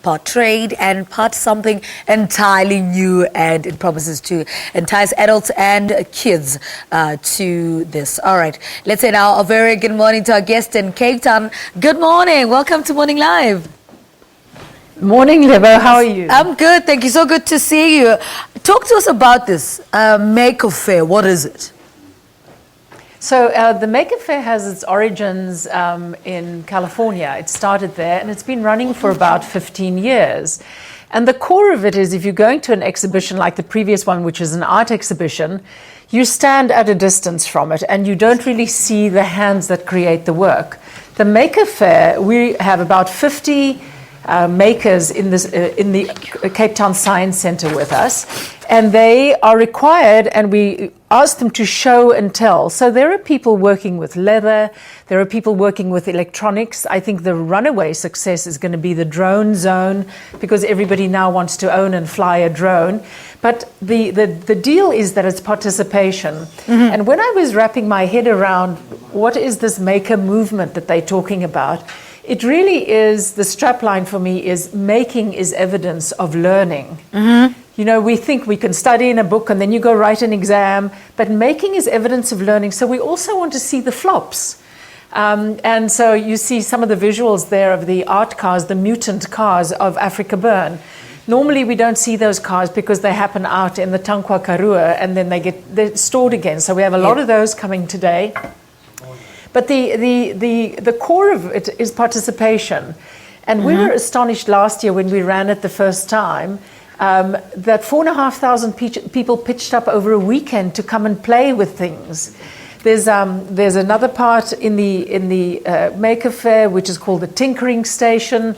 part trade, and part something entirely new, and it promises to entice adults and kids to this. All right, let's say now a very good morning to our guest in Cape Town. Good morning. Welcome to Morning Live. Morning, Lebo. How are you? I'm good. Thank you. So good to see you. Talk to us about this Maker Faire. What is it? So the Maker Faire has its origins in California. It started there and it's been running for about 15 years. And the core of it is if you're going to an exhibition like the previous one, which is an art exhibition, you stand at a distance from it and you don't really see the hands that create the work. The Maker Faire, we have about 50 makers in the Cape Town Science Centre with us, and they are required, and we ask them to show and tell. So there are people working with leather, there are people working with electronics. I think the runaway success is going to be the drone zone, because everybody now wants to own and fly a drone. But the deal is that it's participation. Mm-hmm. And when I was wrapping my head around what is this maker movement that they're talking about, it really is, the strapline for me is making is evidence of learning. Mm-hmm. You know, we think we can study in a book and then you go write an exam, but making is evidence of learning. So we also want to see the flops. And so you see some of the visuals there of the art cars, the mutant cars of Africa Burn. Normally we don't see those cars because they happen out in the Tankwa Karoo and then they're stored again. So we have a lot of those coming today. But the core of it is participation. And we were astonished last year when we ran it the first time that 4,500 people pitched up over a weekend to come and play with things. There's another part in the Maker Faire which is called the Tinkering Station,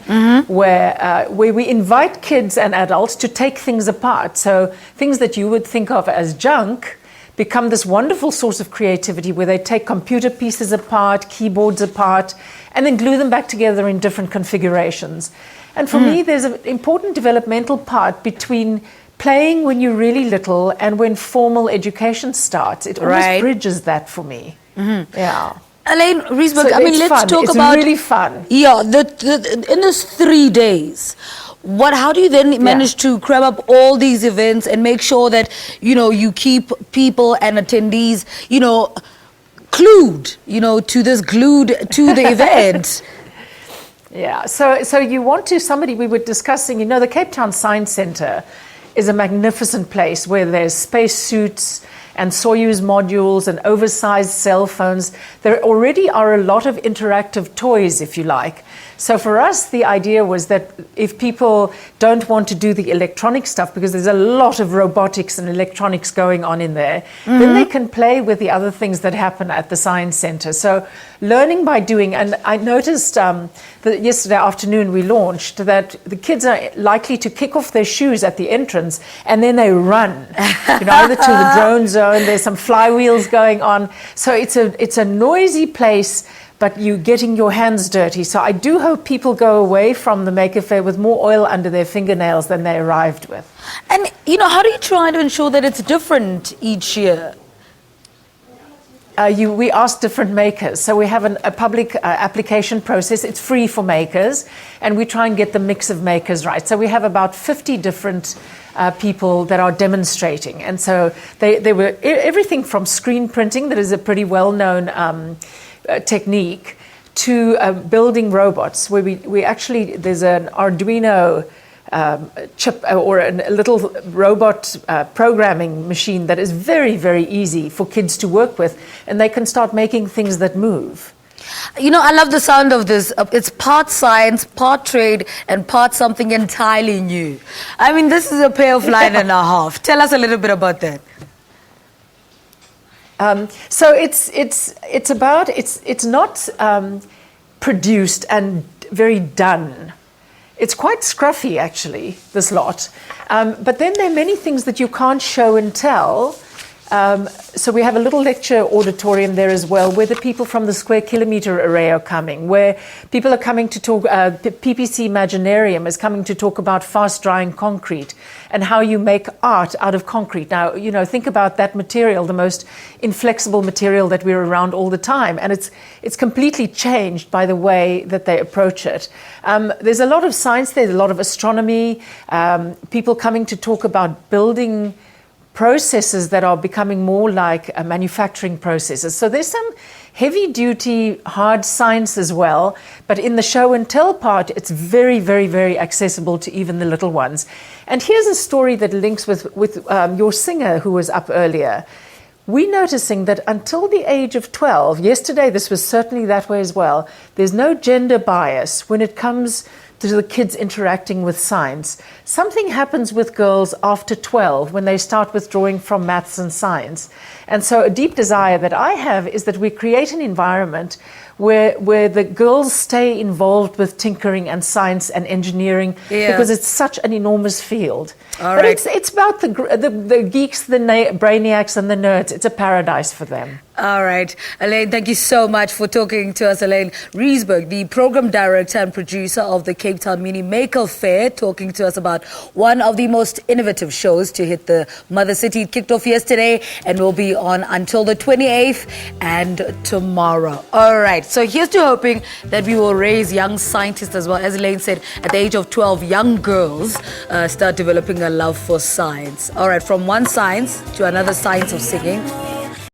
where we invite kids and adults to take things apart. So things that you would think of as junk become this wonderful source of creativity where they take computer pieces apart, keyboards apart, and then glue them back together in different configurations. And for me, there's an important developmental part between playing when you're really little and when formal education starts. It always bridges that for me. Mm-hmm. Yeah. Alayne Reesberg, so let's talk about... It's really fun. Yeah, in those 3 days, how do you then manage to cram up all these events and make sure that, you keep people and attendees, glued to the event? Yeah, so you want to, we were discussing, the Cape Town Science Centre is a magnificent place where there's spacesuits and Soyuz modules and oversized cell phones. There already are a lot of interactive toys, if you like. So for us, the idea was that if people don't want to do the electronic stuff, because there's a lot of robotics and electronics going on in there, then they can play with the other things that happen at the Science Centre. So learning by doing, and I noticed that yesterday afternoon we launched that the kids are likely to kick off their shoes at the entrance and then they run, either to the drone zone, there's some flywheels going on. So it's a noisy place, but you're getting your hands dirty. So I do hope people go away from the Maker Faire with more oil under their fingernails than they arrived with. And, how do you try to ensure that it's different each year? We ask different makers. So we have a public application process. It's free for makers, and we try and get the mix of makers right. So we have about 50 different people that are demonstrating. And so they were everything from screen printing, that is a pretty well-known technique, to building robots, where we actually, there's an Arduino chip or a little robot programming machine that is very, very easy for kids to work with, and they can start making things that move. I love the sound of this. It's part science, part trade, and part something entirely new. I mean, this is a pair of line and a half. Tell us a little bit about that. So it's not produced and very done. It's quite scruffy, actually, this lot. But then there are many things that you can't show and tell So we have a little lecture auditorium there as well, where the people from the Square Kilometre Array are coming, where people are coming to talk, PPC Imaginarium is coming to talk about fast-drying concrete and how you make art out of concrete. Now, you know, think about that material, the most inflexible material that we're around all the time, and it's completely changed by the way that they approach it. There's a lot of science there, a lot of astronomy, people coming to talk about building processes that are becoming more like manufacturing processes. So there's some heavy duty, hard science as well, but in the show and tell part, it's very, very, very accessible to even the little ones. And here's a story that links with your singer who was up earlier. We're noticing that until the age of 12, yesterday this was certainly that way as well, there's no gender bias when it comes to the kids interacting with science. Something happens with girls after 12 when they start withdrawing from maths and science. And so a deep desire that I have is that we create an environment where the girls stay involved with tinkering and science and engineering, because it's such an enormous field. But it's about the geeks, the brainiacs and the nerds. It's a paradise for them. All right. Alayne, thank you so much for talking to us. Alayne Reesberg, the program director and producer of the Cape Town Mini Maker Faire, talking to us about one of the most innovative shows to hit the Mother City. It kicked off yesterday and will be on until the 28th and tomorrow. All right. So here's to hoping that we will raise young scientists as well. As Alayne said, at the age of 12, young girls start developing a love for science. All right. From one science to another science of singing.